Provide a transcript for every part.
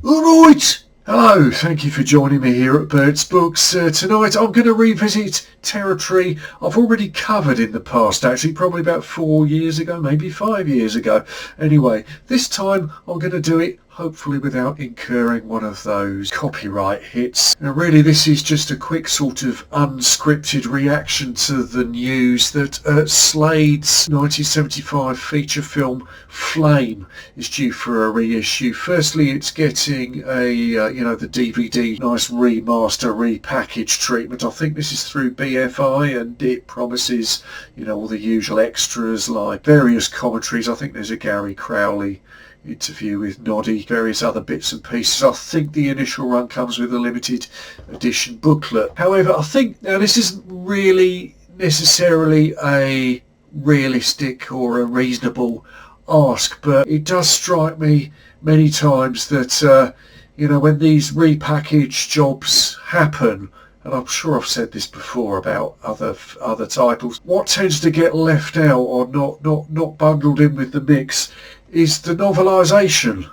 Alright! Hello, thank you for joining me here at buutz Books. Tonight I'm going to revisit territory I've already covered in the past, actually probably about 4 years ago, maybe 5 years ago. Anyway, this time I'm going to do it hopefully without incurring one of those copyright hits. Now really this is just a quick sort of unscripted reaction to the news that Slade's 1975 feature film Flame is due for a reissue. Firstly, it's getting a the DVD nice remaster repackaged treatment. I think this is through BFI and it promises all the usual extras like various commentaries. I think there's a Gary Crowley interview with Noddy, various other bits and pieces. I think the initial run comes with a limited edition booklet. However, I think now this isn't really necessarily a realistic or a reasonable ask, but it does strike me many times that when these repackaged jobs happen, and I'm sure I've said this before about other titles, what tends to get left out or not bundled in with the mix is the novelisation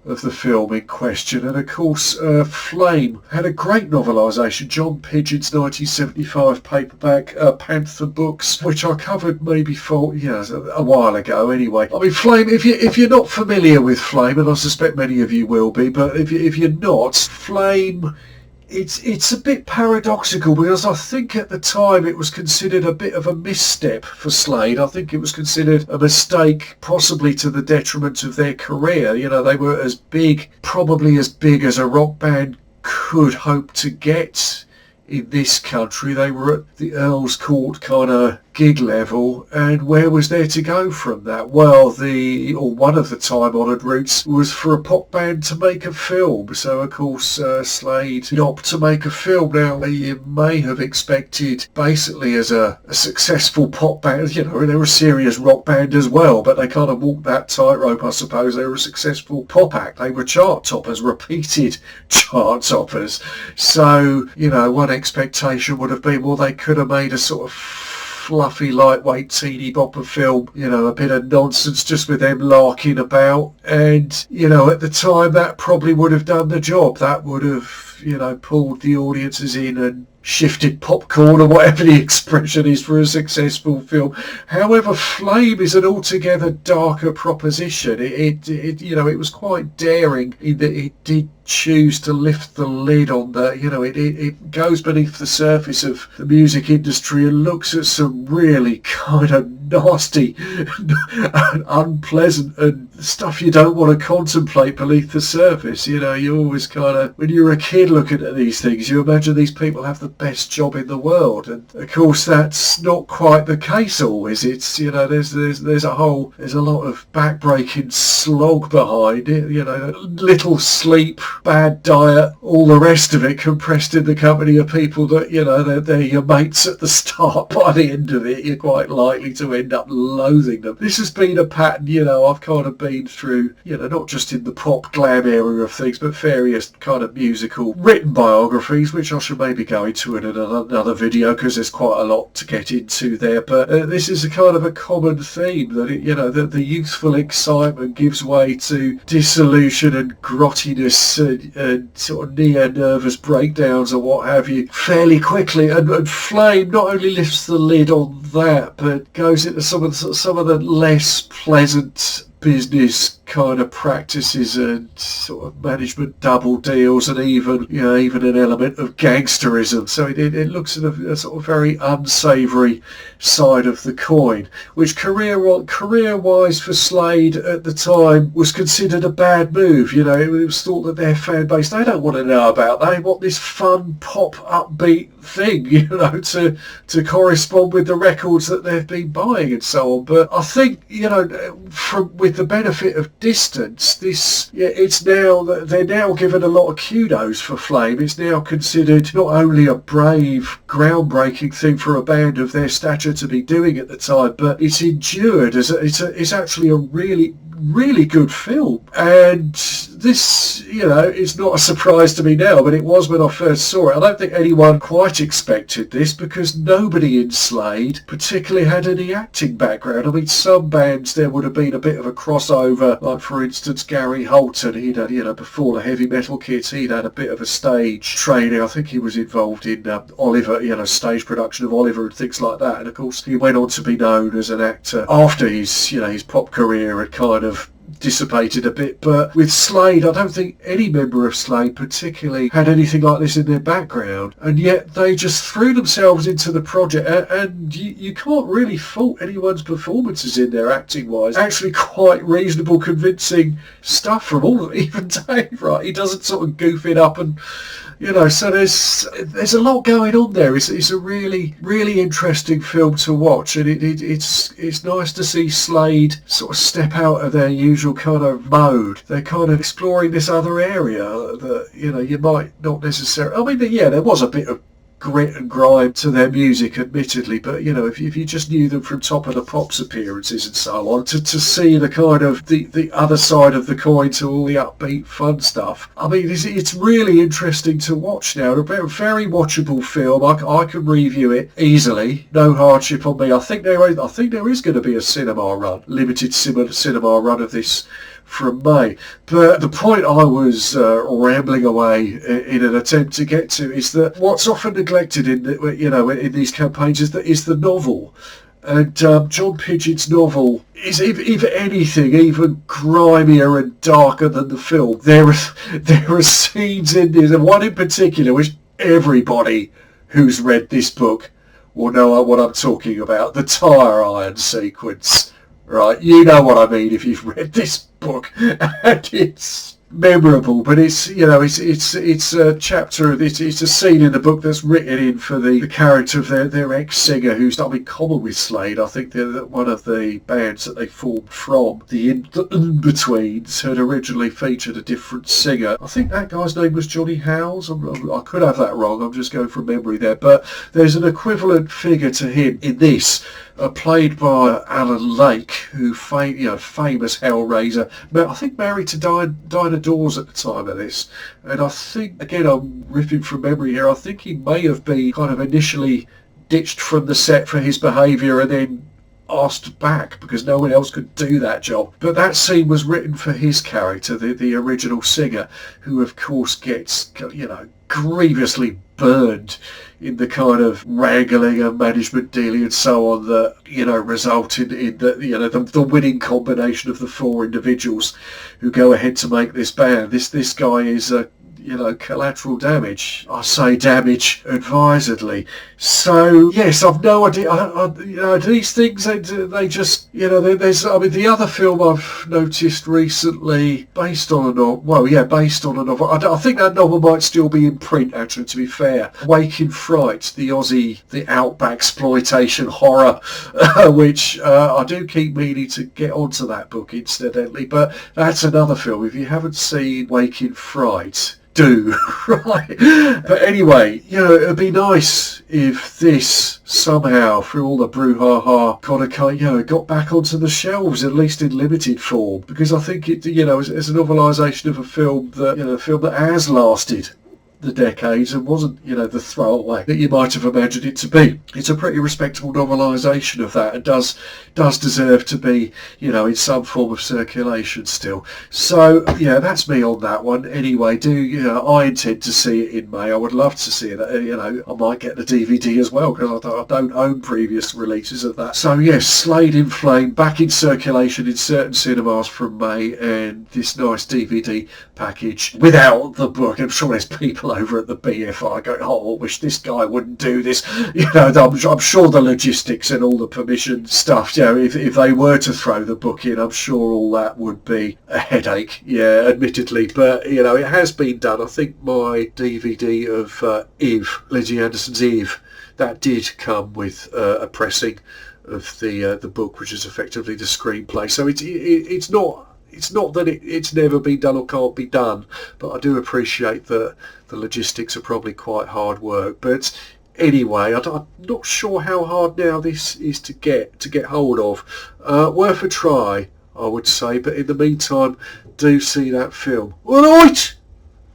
of the film in question. And of course Flame had a great novelisation, John Pigeon's 1975 paperback Panther Books, which I covered maybe a while ago anyway. I mean, Flame, if you're not familiar with Flame, and I suspect many of you will be, but if you're not, Flame, it's a bit paradoxical because I think at the time it was considered a bit of a misstep for Slade. I think it was considered a mistake, possibly to the detriment of their career. They were probably as big as a rock band could hope to get in this country. They were at the Earl's Court kind of gig level, and where was there to go from that? Well, one of the time-honoured routes was for a pop band to make a film. So of course Slade opted to make a film. Now you may have expected, basically as a successful pop band, they were a serious rock band as well, but they kind of walked that tightrope, I suppose. They were a successful pop act. They were chart toppers, repeated chart toppers. So one expectation would have been, well, they could have made a sort of fluffy, lightweight, teeny bopper film, a bit of nonsense just with them larking about, and at the time that probably would have done the job. That would have pulled the audiences in and shifted popcorn, or whatever the expression is for a successful film. However, Flame is an altogether darker proposition. It was quite daring in that it did choose to lift the lid on it goes beneath the surface of the music industry and looks at some really kind of nasty and unpleasant and stuff you don't want to contemplate beneath the surface. You always kind of, when you're a kid looking at these things, you imagine these people have the best job in the world, and of course that's not quite the case always. It's there's a lot of back-breaking slog behind it, little sleep, bad diet, all the rest of it compressed in the company of people that they're your mates at the start. By the end of it, you're quite likely to end up loathing them. This has been a pattern, I've kind of been through, not just in the pop glam area of things, but various kind of musical written biographies, which I should maybe go into in another video because there's quite a lot to get into there. But this is a kind of a common theme that that the youthful excitement gives way to disillusion and grottiness and sort of near nervous breakdowns or what have you fairly quickly. And Flame not only lifts the lid on that, but goes into some of the less pleasant business kind of practices and sort of management double deals, and even an element of gangsterism. So it looks at a sort of very unsavoury side of the coin, which career-wise for Slade at the time was considered a bad move. It was thought that their fan base, they don't want to know about, they want this fun pop upbeat thing, to correspond with the records that they've been buying and so on. But I think, with the benefit of distance, they're now given a lot of kudos for Flame. It's now considered not only a brave, groundbreaking thing for a band of their stature to be doing at the time, but it's endured as it's actually a really really good film. And this, you know, is not a surprise to me now, but it was when I first saw it. I don't think anyone quite expected this, because nobody in Slade particularly had any acting background. I mean, some bands there would have been a bit of a crossover, like for instance Gary Holton. He'd had, you know, before the heavy metal kits, he'd had a bit of a stage training. I think he was involved in Oliver, you know, stage production of Oliver and things like that. And of course he went on to be known as an actor after his, you know, his pop career had kind of dissipated a bit. But with Slade, I don't think any member of Slade particularly had anything like this in their background, and yet they just threw themselves into the project, and you can't really fault anyone's performances in there acting wise. Actually quite reasonable, convincing stuff from all of them. Even Dave, right, he doesn't sort of goof it up, and you know, so there's a lot going on there. It's a really interesting film to watch, and it's nice to see Slade sort of step out of their usual kind of mode. They're kind of exploring this other area that, you know, you might not necessarily. I mean, yeah, there was a bit of grit and grime to their music, admittedly, but you know, if you just knew them from Top of the Pops appearances and so on, to see the kind of the other side of the coin to all the upbeat fun stuff, I mean, it's really interesting to watch now. A very watchable film. I can review it easily, no hardship on me. I think there is going to be a cinema run, limited cinema run of this from May. But the point I was rambling away in an attempt to get to is that what's often neglected in in these campaigns is the novel. And John Pigeon's novel is, if anything, even grimier and darker than the film. There are scenes in this, and one in particular which everybody who's read this book will know what I'm talking about: the tire iron sequence. Right, you know what I mean if you've read this book, and it's memorable. But it's, you know, it's a chapter of it's a scene in the book that's written in for the character of their ex-singer, who's not in common with Slade. I think they're one of the bands that they formed from. The In-Betweens had originally featured a different singer. I think that guy's name was Johnny Howes. I could have that wrong. I'm just going from memory there. But there's an equivalent figure to him in this, played by Alan Lake, who famous Hellraiser. I think married to Dinah Dawes at the time of this. And I think, again, I'm ripping from memory here, I think he may have been kind of initially ditched from the set for his behaviour and then asked back because no one else could do that job. But that scene was written for his character, the original singer, who of course gets, you know, grievously burned in the kind of wrangling and management dealing and so on that, you know, resulted in the winning combination of the four individuals who go ahead to make this band. This guy is collateral damage. I say damage advisedly. So yes, I've no idea. These things, they just, there's. I mean, the other film I've noticed recently, based on a novel. Based on a novel. I think that novel might still be in print. Actually, to be fair, Wake in Fright, the outback exploitation horror, which I do keep meaning to get onto that book incidentally. But that's another film. If you haven't seen Wake in Fright, do. Right. But anyway, it'd be nice if this somehow, through all the brouhaha, kind of got back onto the shelves, at least in limited form, because I think it, as a novelisation of a film that has lasted the decades and wasn't, the throwaway that you might have imagined it to be. It's a pretty respectable novelisation of that, and does deserve to be, in some form of circulation still. So, that's me on that one. Anyway, I intend to see it in May. I would love to see it. I might get the DVD as well, because I don't own previous releases of that. So, yes, Slade In Flame, back in circulation in certain cinemas from May, and this nice DVD package without the book. I'm sure there's people over at the BFI going, I wish this guy wouldn't do this. I'm sure the logistics and all the permission stuff, if they were to throw the book in, I'm sure all that would be a headache, admittedly. But, it has been done. I think my DVD of Eve, Lizzie Anderson's Eve, that did come with a pressing of the book, which is effectively the screenplay. So it's not that it's never been done or can't be done, but I do appreciate that the logistics are probably quite hard work. But anyway, I'm not sure how hard now this is to get hold of. Worth a try, I would say. But in the meantime, do see that film. All right.